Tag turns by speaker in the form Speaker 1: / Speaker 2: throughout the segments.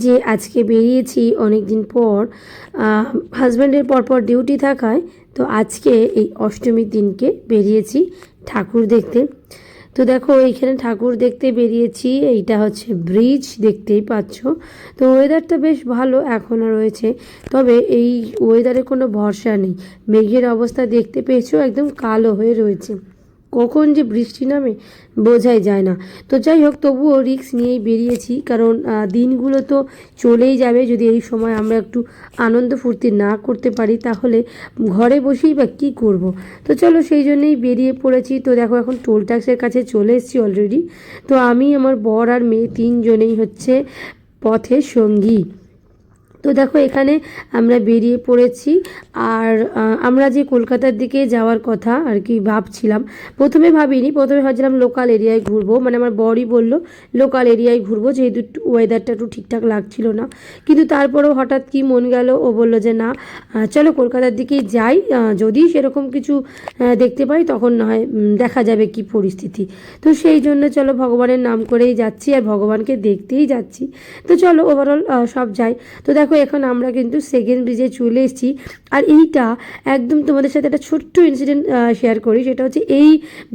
Speaker 1: যে আজকে বেরিয়েছি অনেক দিন পর, হাজব্যান্ডের পরপর ডিউটি থাকায় তো আজকে এই অষ্টমীর দিনকে বেরিয়েছি ঠাকুর দেখতে। তো দেখো এইখানে ঠাকুর দেখতে বেরিয়েছি, এইটা হচ্ছে ব্রিজ, দেখতেই পাচ্ছ। তো ওয়েদারটা বেশ ভালো এখনও রয়েছে, তবে এই ওয়েদারে কোনো ভরসা নেই। মেঘের অবস্থা দেখতে পেয়েছো, একদম কালো হয়ে রয়েছে, কখন যে বৃষ্টি নামে বোঝাই যায় না। তো যাই হোক, তবুও রিস্ক নিয়েই বেরিয়েছি, কারণ দিনগুলো তো চলেই যাবে। যদি এই সময় আমরা একটু আনন্দ ফুর্তি না করতে পারি তাহলে ঘরে বসেই বা কী করব। তো চলো সেই জন্যেই বেরিয়ে পড়েছি। তো দেখো এখন টোল ট্যাক্সের কাছে চলে এসেছি অলরেডি। তো আমি, আমার বর আর মেয়ে তিনজনেই হচ্ছে পথের সঙ্গী। তো দেখো এখানে আমরা বেরিয়ে পড়েছি। আর আমরা যে কলকাতার দিকে যাওয়ার কথা আর কি ভাবছিলাম, প্রথমে ভাবিনি, প্রথমে ভাবছিলাম লোকাল এরিয়ায় ঘুরবো, মানে আমার বরই বলল লোকাল এরিয়ায় ঘুরবো, যেহেতু ওয়েদারটা একটু ঠিকঠাক লাগছিল না। কিন্তু তারপরেও হঠাৎ কি মন গেল, ও বললো যে না, চলো কলকাতার দিকেই যাই, যদি সেরকম কিছু দেখতে পাই তখন না হয় দেখা যাবে কি পরিস্থিতি। তো সেই জন্য চলো ভগবানের নাম করেই যাচ্ছি আর ভগবানকে দেখতেই যাচ্ছি। তো চলো ওভারঅল সব যাই। তো দেখো এখন আমরা কিন্তু সেকেন্ড ব্রিজে চলে এসেছি। আর এইটা একদম তোমাদের সাথে একটা ছোট্ট ইনসিডেন্ট শেয়ার করি, সেটা হচ্ছে এই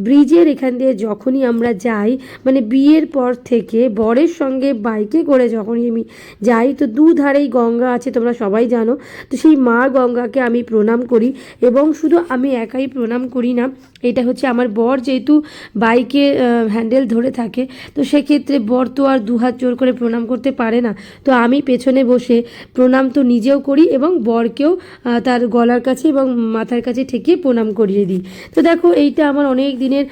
Speaker 1: ব্রিজের এখান দিয়ে যখনই আমরা যাই, মানে বিয়ের পর থেকে বরের সঙ্গে বাইকে করে যখনই আমি যাই, তো দুধারেই গঙ্গা আছে, তোমরা সবাই জানো। তো সেই মা গঙ্গাকে আমি প্রণাম করি, এবং শুধু আমি একাই প্রণাম করি না, এটা হচ্ছে আমার বর যেহেতু বাইকে হ্যান্ডেল ধরে থাকে, তো সেক্ষেত্রে বর তো আর দুহাত জোর করে প্রণাম করতে পারে না। তো আমি পেছনে বসে প্রণাম তো নিজেও করি এবং বরকেও তার গলার কাছে এবং মাথার কাছে ঠেকিয়ে প্রণাম করিয়ে দিই। তো দেখো এইটা আমার অনেক দিনের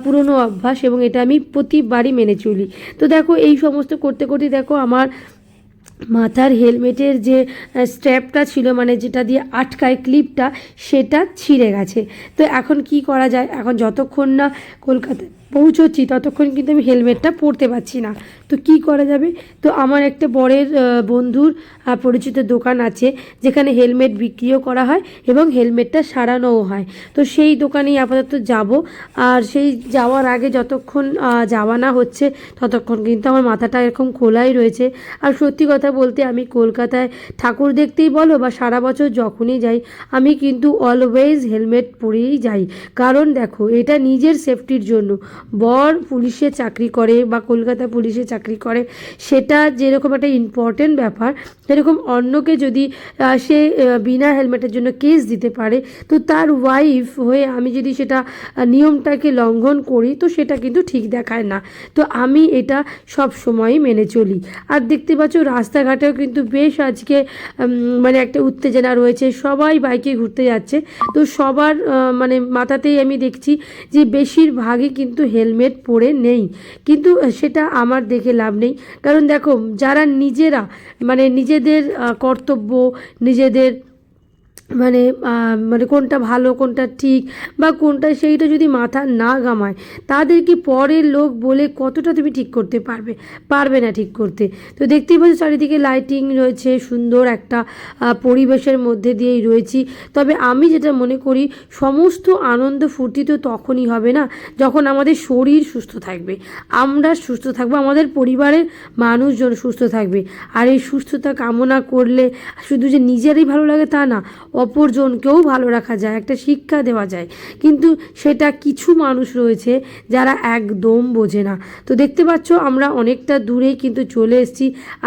Speaker 1: পুরনো অভ্যাস এবং এটা আমি প্রতিবারই মেনে চলি। তো দেখো এই সমস্ত করতে করতে দেখো আমার মাথার হেলমেটের যে স্ট্র্যাপটা ছিল, মানে যেটা দিয়ে আটকায় ক্লিপটা, সেটা ছিঁড়ে গেছে। তো এখন কি করা যায়, এখন যতক্ষণ না কলকাতায় পৌঁছচ্ছি ততক্ষণ কিন্তু আমি হেলমেটটা পরতে পারছি না। তো কি করা যাবে, তো আমার একটা বরের বন্ধুর পরিচিত দোকান আছে যেখানে হেলমেট বিক্রিও করা হয় এবং হেলমেটটা সারানোও হয়। তো সেই দোকানেই আপাতত যাব। আর সেই যাওয়ার আগে যতক্ষণ যাওয়া না হচ্ছে ততক্ষণ কিন্তু আমার মাথাটা এরকম খোলাই রয়েছে। আর সত্যি কথা বলতে আমি কলকাতায় ঠাকুর দেখতেই বলো বা সারা বছর যখনই যাই, আমি কিন্তু অলওয়েজ হেলমেট পরেই যাই। কারণ দেখো এটা নিজের সেফটির জন্য। বর পুলিশে চাকরি করে বা কলকাতা পুলিশে চাকরি করে, সেটা যেরকম একটা ইম্পর্টেন্ট ব্যাপার, সেরকম অন্যকে যদি সে বিনা হেলমেটের জন্য কেস দিতে পারে, তো তার ওয়াইফ হয়ে আমি যদি সেটা নিয়মটাকে লঙ্ঘন করি, তো সেটা কিন্তু ঠিক দেখায় না। তো আমি এটা সব সময়ই মেনে চলি। আর দেখতে পাচ্ছ রাস্তাঘাটেও কিন্তু বেশ আজকে মানে একটা উত্তেজনা রয়েছে, সবাই বাইকে ঘুরতে যাচ্ছে। তো সবার মানে মাথাতেই আমি দেখছি যে বেশিরভাগই কিন্তু হেলমেট পরে নেই। কিন্তু সেটা আমার দেখে লাভ নেই, কারণ দেখো যারা নিজেরা মানে নিজেদের কর্তব্য, নিজেদের মানে মানে কোনটা ভালো কোনটা ঠিক বা কোনটা সেইটা যদি মাথা না ঘামায়, তাদেরকে পরের লোক বলে কতটা তুমি ঠিক করতে পারবে না ঠিক করতে। তো দেখতেই পাচ্ছ চারিদিকে লাইটিং রয়েছে, সুন্দর একটা পরিবেশের মধ্যে দিয়েই রয়েছি। তবে আমি যেটা মনে করি, সমস্ত আনন্দ ফুর্তি তো তখনই হবে না যখন আমাদের শরীর সুস্থ থাকবে, আমরা সুস্থ থাকবো, আমাদের পরিবারের মানুষজন সুস্থ থাকবে। আর এই সুস্থতা কামনা করলে শুধু যে নিজেরই ভালো লাগে তা না, অপরজনকেও ভালো রাখা যায়, একটা শিক্ষা দেওয়া যায়। কিন্তু সেটা কিছু মানুষ রয়েছে যারা একদম বোঝে না। তো দেখতে পাচ্ছ আমরা অনেকটা দূরেই কিন্তু চলে এসেছি। আর